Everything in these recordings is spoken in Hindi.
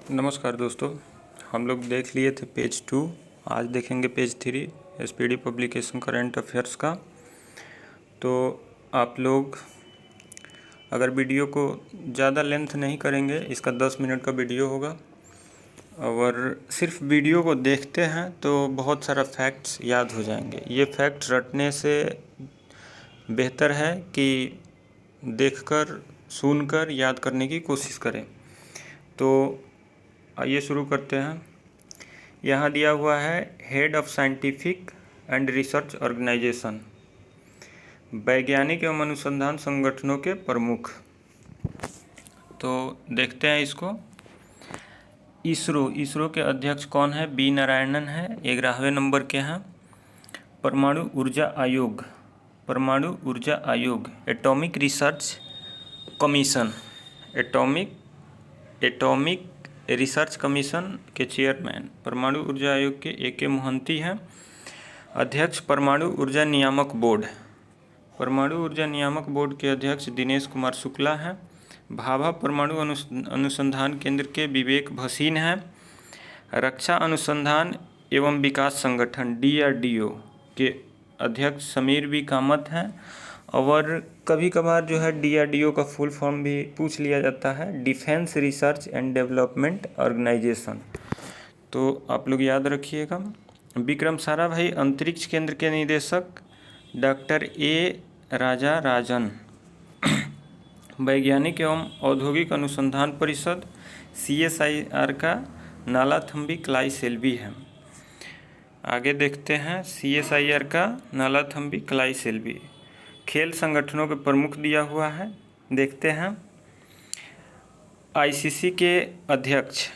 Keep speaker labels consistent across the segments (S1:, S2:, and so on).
S1: नमस्कार दोस्तों, हम लोग देख लिए थे पेज 2। आज देखेंगे page 3 SPD publication current affairs का। तो आप लोग अगर वीडियो को ज़्यादा लेंथ नहीं करेंगे, इसका 10 मिनट का वीडियो होगा, और सिर्फ वीडियो को देखते हैं तो बहुत सारा फैक्ट्स याद हो जाएंगे। ये फैक्ट्स रटने से बेहतर है कि देखकर सुनकर याद करने की कोशिश करें। तो आइए शुरू करते हैं। यहाँ दिया हुआ है head of scientific and research organisation, वैज्ञानिक एवं अनुसंधान संगठनों के प्रमुख। तो देखते हैं इसको। इसरो के अध्यक्ष कौन है? बी नारायणन है, 11वें नंबर के हैं। परमाणु ऊर्जा आयोग atomic research commission, atomic research commission के चेयरमैन परमाणु ऊर्जा आयोग के ए.के. मोहंती हैं। अध्यक्ष परमाणु ऊर्जा नियामक बोर्ड, परमाणु ऊर्जा नियामक बोर्ड के अध्यक्ष दिनेश कुमार शुक्ला हैं। भाभा परमाणु अनुसंधान केंद्र के विवेक भसीन हैं। रक्षा अनुसंधान एवं विकास संगठन DRDO के अध्यक्ष समीर बी कामत हैं। और कभी कभार जो है DRDO का फुल फॉर्म भी पूछ लिया जाता है, defence research and development organisation. तो आप लोग याद रखिएगा। विक्रम साराभाई अंतरिक्ष केंद्र के निदेशक डॉक्टर A. राजा राजन। वैज्ञानिक एवं औद्योगिक अनुसंधान परिषद CSIR का नालाथम्बी क्लाईसेल्वी है। आगे देखते हैं CSIR का नालाथम्बी क्लाईसेल्वी। खेल संगठनों के प्रमुख दिया हुआ है, देखते हैं। ICC के अध्यक्ष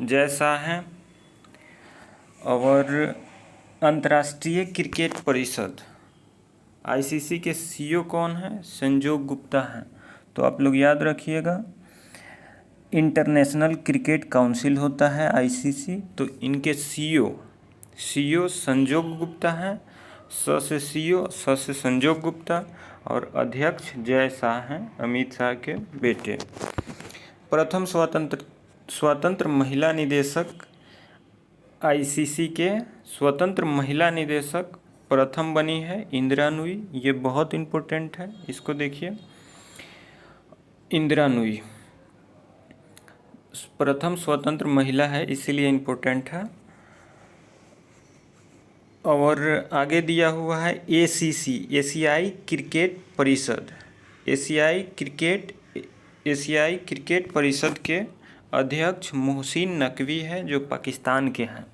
S1: जय शाह हैं। और अंतर्राष्ट्रीय क्रिकेट परिषद ICC के CEO कौन है? संजोग गुप्ता हैं। तो आप लोग याद रखिएगा, इंटरनेशनल क्रिकेट काउंसिल होता है ICC, तो इनके CEO संजोग गुप्ता हैं। से CEO, से संजोग गुप्ता, और अध्यक्ष जय शाह हैं, अमित शाह के बेटे। प्रथम स्वतंत्र महिला निदेशक ICC के स्वतंत्र महिला निदेशक प्रथम बनी है इंदिरा नूई। ये बहुत इम्पोर्टेंट है, इसको देखिए। इंदिरा नूई प्रथम स्वतंत्र महिला है, इसीलिए इम्पोर्टेंट है। और आगे दिया हुआ है ACC एशियाई क्रिकेट परिषद, एशियाई क्रिकेट परिषद के अध्यक्ष मोहसिन नकवी है, जो पाकिस्तान के हैं।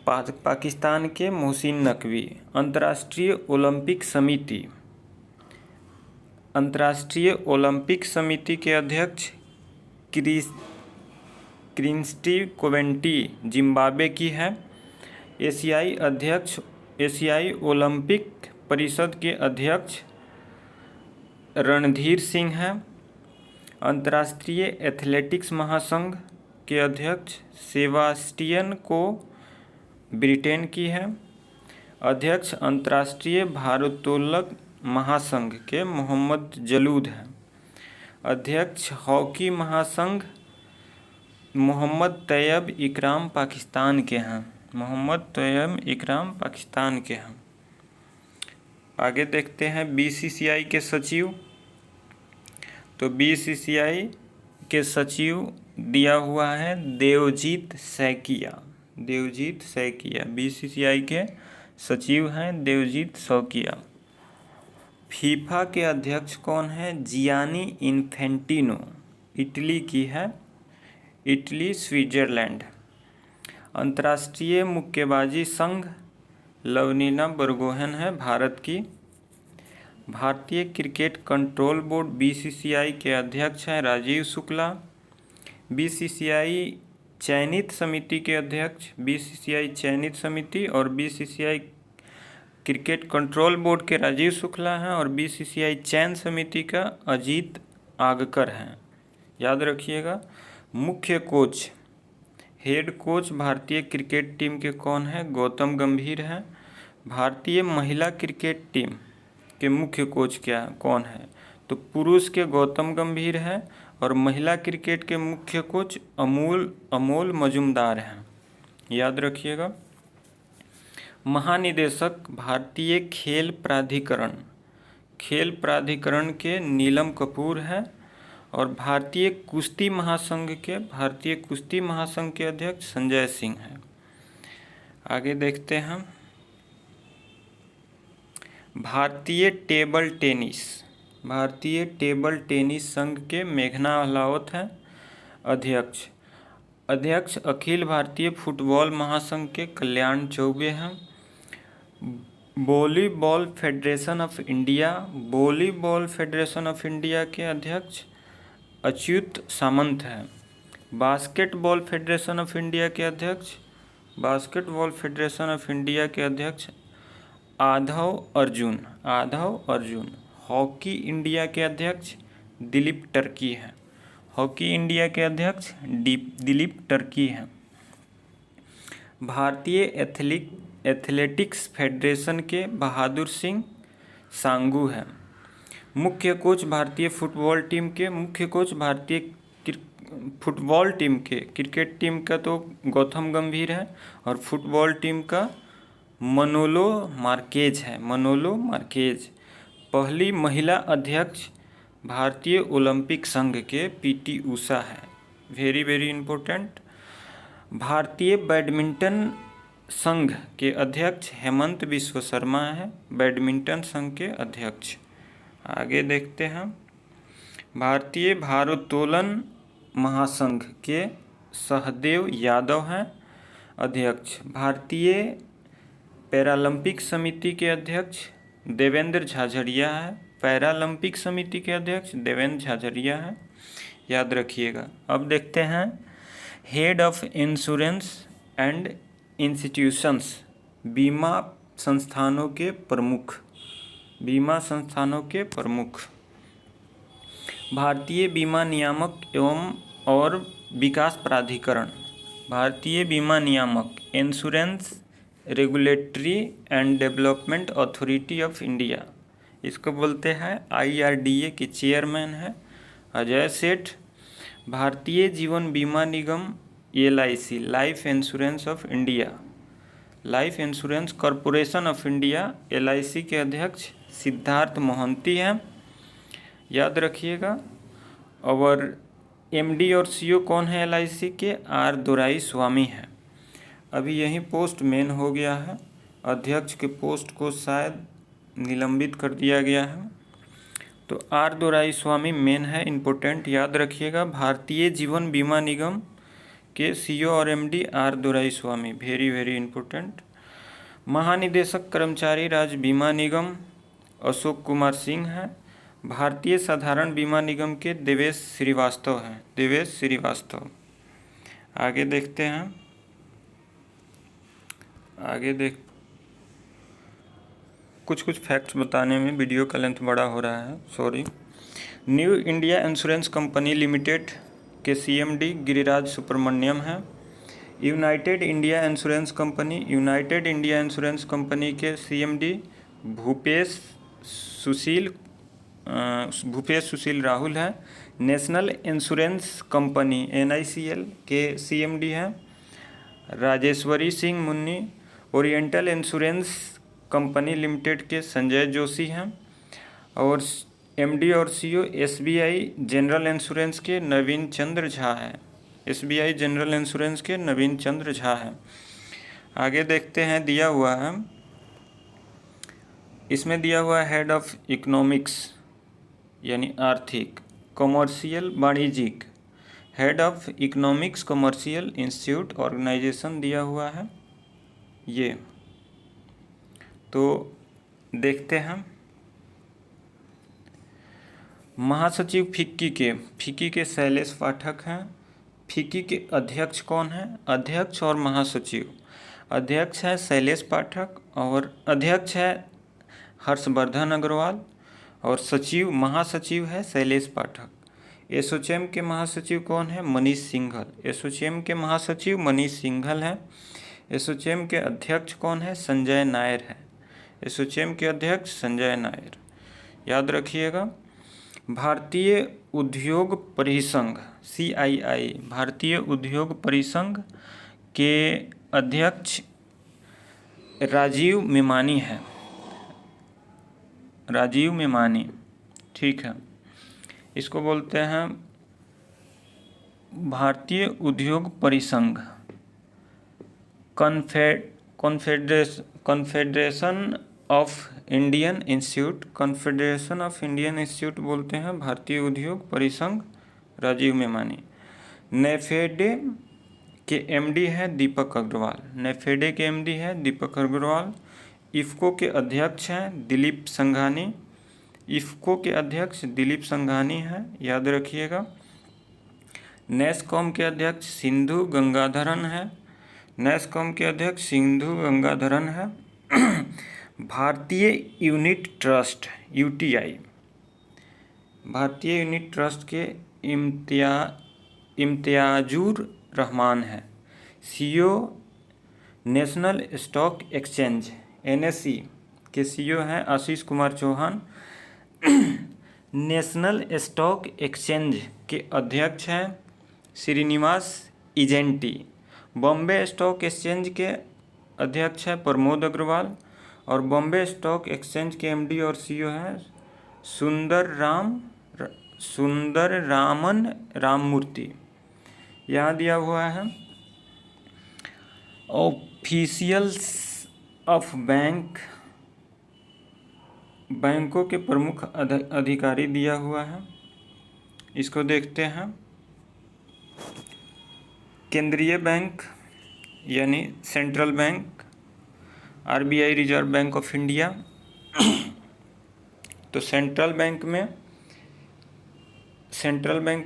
S1: पाकिस्तान के मोहसिन नकवी। अंतर्राष्ट्रीय ओलंपिक समिति के अध्यक्ष क्रिस्टी कोवेंटी जिम्बाब्वे की है। एशियाई ओलंपिक परिषद के अध्यक्ष रणधीर सिंह हैं। अंतर्राष्ट्रीय एथलेटिक्स महासंघ के अध्यक्ष सेबास्टियन को ब्रिटेन की है। अध्यक्ष अंतर्राष्ट्रीय भारोत्तोलक महासंघ के मोहम्मद जलूद हैं। अध्यक्ष हॉकी महासंघ मोहम्मद तैयब इकराम पाकिस्तान के हैं। आगे देखते हैं BCCI के सचिव। तो BCCI के सचिव दिया हुआ है देवजीत सैकिया। BCCI के सचिव हैं देवजीत सैकिया। फीफा के अध्यक्ष कौन है? जियानी इन्फेंटिनो, इटली की है, इटली स्विट्जरलैंड। अंतर्राष्ट्रीय मुक्केबाजी संघ लवलीना बरगोहन है, भारत की। भारतीय क्रिकेट कंट्रोल बोर्ड BCCI के अध्यक्ष हैं राजीव शुक्ला। BCCI चयनित समिति के अध्यक्ष BCCI चयनित समिति और BCCI क्रिकेट कंट्रोल बोर्ड के राजीव शुक्ला हैं, और BCCI चयन समिति का अजीत आगकर हैं। याद रखिएगा। मुख्य कोच, हेड कोच भारतीय क्रिकेट टीम के कौन है? गौतम गंभीर हैं। भारतीय महिला क्रिकेट टीम के मुख्य कोच कौन है? तो पुरुष के गौतम गंभीर है, और महिला क्रिकेट के मुख्य कोच अमोल मजुमदार हैं, याद रखिएगा। महानिदेशक भारतीय खेल प्राधिकरण के नीलम कपूर हैं और भारतीय कुश्ती महासंघ के अध्यक्ष संजय सिंह हैं। आगे देखते हैं भारतीय टेबल टेनिस संघ के मेघना अहलावत हैं अध्यक्ष अखिल भारतीय फुटबॉल महासंघ के कल्याण चौबे हैं। वॉलीबॉल फेडरेशन ऑफ इंडिया के अध्यक्ष अच्युत सामंत हैं। बास्केटबॉल फेडरेशन ऑफ इंडिया के अध्यक्ष आधव अर्जुन। हॉकी इंडिया के अध्यक्ष दिलीप टर्की हैं। भारतीय एथलेटिक्स फेडरेशन के बहादुर सिंह सांगू हैं। मुख्य कोच भारतीय फुटबॉल टीम के क्रिकेट टीम का तो गौतम गंभीर है और फुटबॉल टीम का मनोलो मार्केज। पहली महिला अध्यक्ष भारतीय ओलंपिक संघ के पीटी उषा है, वेरी इम्पोर्टेंट। भारतीय बैडमिंटन संघ के अध्यक्ष हेमंत विश्व शर्मा है, बैडमिंटन संघ के अध्यक्ष। आगे देखते हैं भारतीय भारोत्तोलन महासंघ के सहदेव यादव हैं अध्यक्ष। भारतीय पैरालंपिक समिति के अध्यक्ष देवेंद्र झाझड़िया है, याद रखिएगा। अब देखते हैं head of insurance and institutions, बीमा संस्थानों के प्रमुख। भारतीय बीमा नियामक एवं और विकास प्राधिकरण, insurance regulatory and development authority of India, इसको बोलते हैं IRDA के चेयरमैन है अजय सेठ। भारतीय जीवन बीमा निगम LIC, life insurance corporation of India LIC के अध्यक्ष सिद्धार्थ मोहंती हैं, याद रखिएगा। और MD और CEO कौन है LIC के? R दोराईस्वामी हैं। अभी यही पोस्ट मेन हो गया है, अध्यक्ष के पोस्ट को शायद निलंबित कर दिया गया है, तो R दोराईस्वामी मेन है, इम्पोर्टेंट, याद रखिएगा। भारतीय जीवन बीमा निगम के CEO और MD R Doraiswamy, very important. महानिदेशक कर्मचारी राज्य बीमा निगम अशोक कुमार सिंह हैं। भारतीय साधारण बीमा निगम के देवेश श्रीवास्तव। आगे देखते हैं कुछ फैक्ट्स बताने में वीडियो का लेंथ बड़ा हो रहा है, sorry. New India insurance company limited के CMD गिरिराज सुब्रमण्यम हैं। यूनाइटेड इंडिया इंश्योरेंस कंपनी के CMD भूपेश सुशील राहुल हैं। नेशनल इंश्योरेंस कंपनी NICL के CMD हैं Rajeshwari Singh Munni. Oriental insurance company limited के संजय जोशी हैं और MD और CEO SBI जनरल इंश्योरेंस के नवीन चंद्र झा हैं। आगे देखते हैं, इसमें दिया हुआ है हेड ऑफ इकोनॉमिक्स यानी आर्थिक, कॉमर्शियल वाणिज्यिक, head of economics commercial institute organisation दिया हुआ है ये। तो देखते हैं महासचिव फिक्की के शैलेश पाठक हैं। फिक्की के अध्यक्ष कौन है? अध्यक्ष और महासचिव, अध्यक्ष है शैलेश पाठक और अध्यक्ष है हर्षवर्धन अग्रवाल और महासचिव है शैलेश पाठक। एसोचैम के महासचिव कौन है? मनीष सिंघल हैं। एसोचैम के अध्यक्ष कौन है? संजय नायर है। याद रखिएगा। भारतीय उद्योग परिसंघ CII, भारतीय उद्योग परिसंघ के अध्यक्ष राजीव मेमानी है, राजीव मेमानी, ठीक है। इसको बोलते हैं भारतीय उद्योग परिसंघ, confederation of Indian institute, confederation of Indian institute बोलते हैं भारतीय उद्योग परिसंघ, राजीव मेमानी। नेफेडे के MD है दीपक अग्रवाल, नेफेडे के MD है दीपक अग्रवाल। इफ़को के अध्यक्ष हैं दिलीप संघानी, इफ़को के अध्यक्ष दिलीप संघानी हैं, याद रखिएगा। नेस्कॉम के अध्यक्ष सिंधु गंगाधरन है, नेस्कॉम के अध्यक्ष सिंधु गंगाधरन है। भारतीय यूनिट ट्रस्ट UTI, भारतीय यूनिट ट्रस्ट के इम्तियाजुर रहमान है। CEO national stock exchange NSE के CEO हैं Ashish Kumar Chauhan. National stock exchange के अध्यक्ष हैं श्रीनिवास इजेंटी। बॉम्बे स्टॉक एक्सचेंज के अध्यक्ष हैं प्रमोद अग्रवाल, और बॉम्बे स्टॉक एक्सचेंज के MD और CEO हैं सुंदर रामन राममूर्ति। यहाँ दिया हुआ है ऑफिशियल्स ऑफ बैंक, बैंकों के प्रमुख अधिकारी दिया हुआ है। इसको देखते हैं। केंद्रीय बैंक यानी central bank, RBI reserve bank of India. तो सेंट्रल बैंक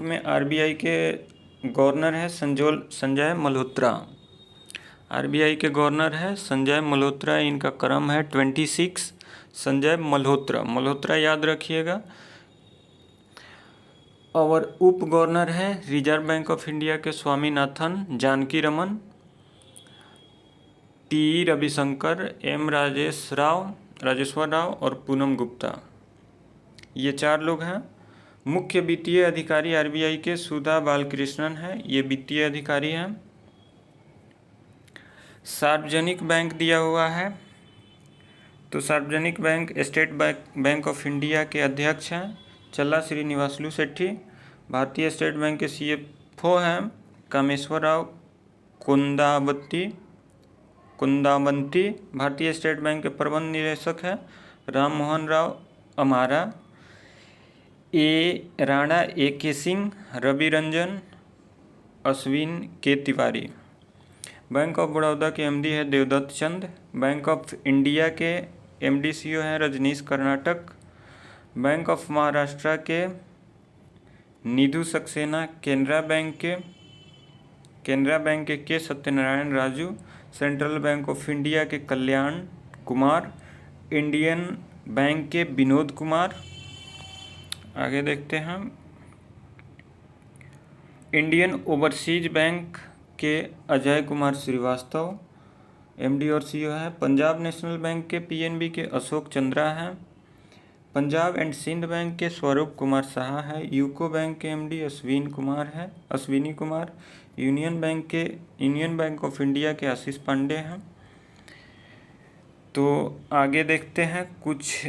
S1: में RBI के गवर्नर है संजय मल्होत्रा, RBI के गवर्नर है संजय मल्होत्रा। इनका क्रम है 26, संजय मल्होत्रा याद रखिएगा। और उप गवर्नर है रिजर्व बैंक ऑफ इंडिया के स्वामीनाथन जानकी रमन, T रविशंकर, M राजेश्वर राव और पूनम गुप्ता, ये 4 लोग हैं। मुख्य वित्तीय अधिकारी RBI के सुधा बालकृष्णन है, ये वित्तीय अधिकारी हैं। सार्वजनिक बैंक दिया हुआ है, तो सार्वजनिक bank state bank of India के अध्यक्ष हैं चल्ला श्रीनिवासलू शेट्टी। भारतीय स्टेट बैंक के CFO हैं कामेश्वर राव कुंदावंती। भारतीय स्टेट बैंक के प्रबंध निदेशक हैं राम मोहन राव अमारा, राणा AK सिंह, रवि रंजन, अश्विन के तिवारी। बैंक ऑफ बड़ौदा के MD है देवदत्त चंद। बैंक ऑफ इंडिया के MD CEO हैं रजनीश कर्नाटक। बैंक ऑफ महाराष्ट्र के नीधु सक्सेना। केनरा बैंक के Satyanarayan Raju. Central bank of India के कल्याण कुमार। इंडियन बैंक के विनोद कुमार। आगे देखते हैं। इंडियन ओवरसीज बैंक के अजय कुमार श्रीवास्तव MD और CEO है। पंजाब नेशनल बैंक के PNB के अशोक चंद्रा हैं। पंजाब एंड सिंध बैंक के स्वरूप कुमार साहा है। यूको बैंक के MD Ashwini Kumar. Union bank of India के आशीष पांडे हैं। तो आगे देखते हैं, कुछ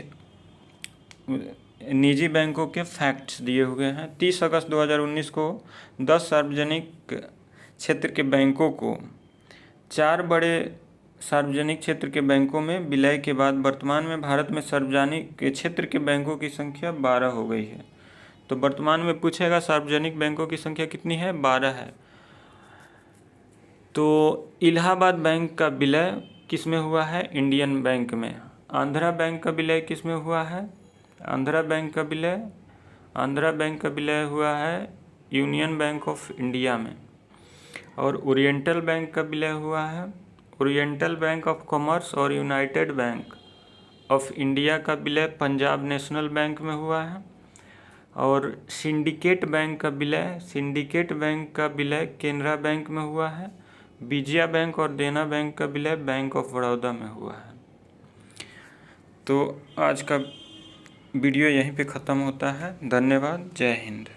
S1: निजी बैंकों के फैक्ट्स दिए हुए हैं। 30 अगस्त 2019 को 10 सार्वजनिक क्षेत्र के बैंकों को 4 बड़े सार्वजनिक क्षेत्र के बैंकों में विलय के बाद वर्तमान में भारत में सार्वजनिक क्षेत्र के बैंकों की संख्या 12 हो गई है। तो वर्तमान में पूछेगा सार्वजनिक बैंकों की संख्या कितनी है, 12 है। तो इलाहाबाद बैंक का विलय किस में हुआ है, इंडियन बैंक में। आंध्रा बैंक का विलय किस में हुआ है, आंध्रा बैंक का विलय हुआ है यूनियन बैंक ऑफ इंडिया में। और ओरिएंटल बैंक का विलय हुआ है, ओरिएंटल बैंक ऑफ कॉमर्स और यूनाइटेड बैंक ऑफ इंडिया का विलय पंजाब नेशनल बैंक में हुआ है। और सिंडिकेट बैंक का विलय केनरा बैंक में हुआ है। विजया बैंक और देना बैंक का विलय बैंक ऑफ बड़ौदा में हुआ है। तो आज का वीडियो यहीं पे ख़त्म होता है। धन्यवाद। जय हिंद।